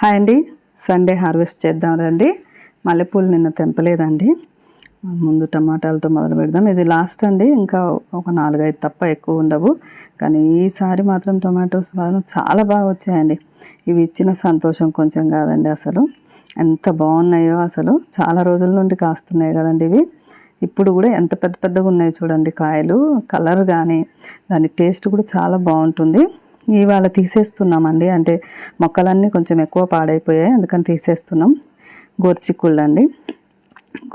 Hi అండి, Sunday harvest చేద్దాం రండి. మల్లెపూలు నిన్న తెంపలేదండి. ముందు టమాటాలతో మొదలు పెడదాం. ఇది లాస్ట్ అండి, ఇంకా ఒక 4-5 తప్ప ఎక్కువ ఉండవు. కానీ ఈసారి మాత్రం టమాటోస్ చాలా బాగా వచ్చాయండి. ఇవి ఇచ్చిన సంతోషం కొంచెం కాదండి. అసలు ఎంత బాగున్నాయో, అసలు చాలా రోజుల నుండి కాస్తున్నాయి కదండి ఇవి. ఇప్పుడు కూడా ఎంత పెద్ద పెద్దగా ఉన్నాయి చూడండి కాయలు. కలర్ కానీ దాని టేస్ట్ కూడా చాలా బాగుంటుంది. ఇవాళ తీసేస్తున్నామండి, అంటే మొక్కలన్నీ కొంచెం ఎక్కువ పాడైపోయాయి, అందుకని తీసేస్తున్నాం. గోరుచిక్కుళ్ళు అండి.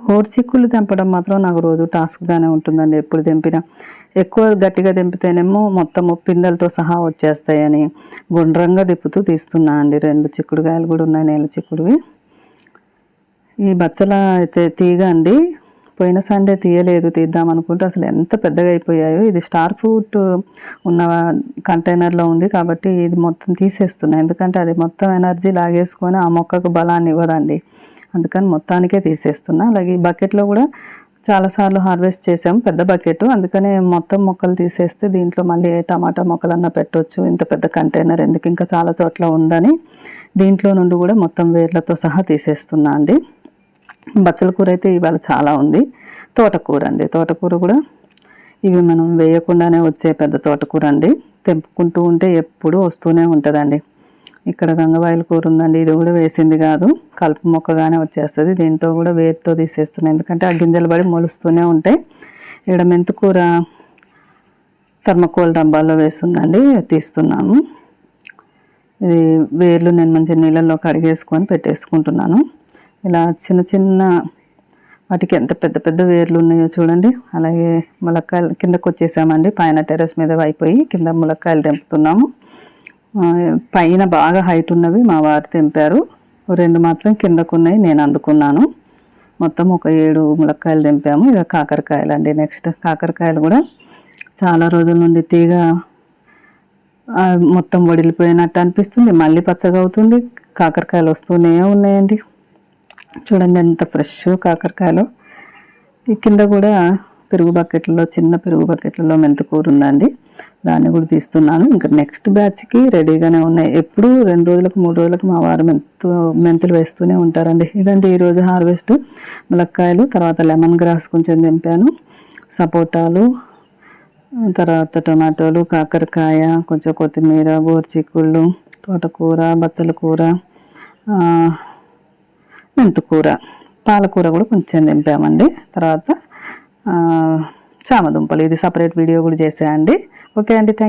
గోరుచిక్కుళ్ళు తెంపడం మాత్రం నాకు రోజు టాస్క్గానే ఉంటుందండి. ఎప్పుడు తెంపినా ఎక్కువ గట్టిగా తెంపితేనేమో మొత్తము పిందెలతో సహా వచ్చేస్తాయని గుండ్రంగా తిప్పుతూ తీస్తున్నా అండి. 2 చిక్కుడుకాయలు కూడా ఉన్నాయి, నేల చిక్కుడువి. ఈ బచ్చల అయితే తీగ అండి, పోయిన సండే తీయలేదు, తీద్దాం అనుకుంటే అసలు ఎంత పెద్దగా అయిపోయాయో. ఇది స్టార్ ఫ్రూట్ ఉన్న కంటైనర్లో ఉంది కాబట్టి ఇది మొత్తం తీసేస్తున్నా, ఎందుకంటే అది మొత్తం ఎనర్జీ లాగేసుకొని ఆ మొక్కకు బలాన్ని ఇవ్వదండి. అందుకని మొత్తానికే తీసేస్తున్నా. అలాగే ఈ బకెట్లో కూడా చాలాసార్లు హార్వెస్ట్ చేసాము, పెద్ద బకెట్, అందుకనే మొత్తం మొక్కలు తీసేస్తే దీంట్లో మళ్ళీ ఏ టమాటా మొక్కలన్నా పెట్టవచ్చు. ఇంత పెద్ద కంటైనర్ ఎందుకు, ఇంకా చాలా చోట్ల ఉందని దీంట్లో నుండి కూడా మొత్తం వేర్లతో సహా తీసేస్తున్నా అండి. బచ్చల కూర అయితే ఇవాళ చాలా ఉంది. తోటకూర అండి, తోటకూర కూడా ఇవి మనం వేయకుండానే వచ్చే పెద్ద తోటకూర అండి. తెంపుకుంటూ ఉంటే ఎప్పుడూ వస్తూనే ఉంటుందండి. ఇక్కడ గంగవాయిల కూర ఉందండి, ఇది కూడా వేసింది కాదు, కలుపు మొక్కగానే వచ్చేస్తుంది. దీంతో కూడా వేరుతో తీసేస్తున్నాయి, ఎందుకంటే ఆ గింజలు పడి మొలుస్తూనే ఉంటాయి. ఇక్కడ మెంతుకూర థర్మకోల్ డబ్బాల్లో వేస్తుందండి, తీస్తున్నాము. ఇది వేర్లు నేను మంచి నీళ్ళల్లో కడిగేసుకొని పెట్టేసుకుంటున్నాను. ఇలా చిన్న చిన్న వాటికి ఎంత పెద్ద పెద్ద వేర్లు ఉన్నాయో చూడండి. అలాగే ములక్కాయలు కిందకు వచ్చేసామండి, పైన టెర్రస్ మీద అయిపోయి కింద ములక్కాయలు తెంపుతున్నాము. పైన బాగా హైట్ ఉన్నవి మా వారు తెంపారు, 2 మాత్రం కిందకు ఉన్నాయి, నేను అందుకున్నాను. మొత్తం ఒక 7 ములక్కాయలు తెంపాము. ఇక కాకరకాయలు అండి. నెక్స్ట్ కాకరకాయలు కూడా చాలా రోజుల నుండి తీగ మొత్తం వడిలిపోయినట్టు అనిపిస్తుంది, మళ్ళీ పచ్చగా అవుతుంది. కాకరకాయలు వస్తూనే ఉన్నాయండి. చూడండి ఎంత ఫ్రెష్ కాకరకాయలు. ఈ కింద కూడా పెరుగు బకెట్లలో, చిన్న పెరుగు బకెట్లలో మెంతుకూర ఉందండి, దాన్ని కూడా తీస్తున్నాను. ఇంకా నెక్స్ట్ బ్యాచ్కి రెడీగానే ఉన్నాయి. ఎప్పుడు 2 రోజులకు 3 రోజులకు మా వారు మెంతులు వేస్తూనే ఉంటారండి. ఇదండి ఈరోజు హార్వెస్ట్. ములక్కాయలు, తర్వాత లెమన్ గ్రాస్ కొంచెం తెంపాను, సపోటాలు, తర్వాత టమాటోలు, కాకరకాయ, కొంచెం కొత్తిమీర, గోరుచిక్కుళ్ళు, తోటకూర, బచ్చల కూర, మెంతుకూర, పాలకూర కూడా కొంచెం తెంపామండి. తర్వాత చామదుంపలు, ఇది సపరేట్ వీడియో కూడా చేసాయండి. ఓకే అండి, థ్యాంక్ యూ.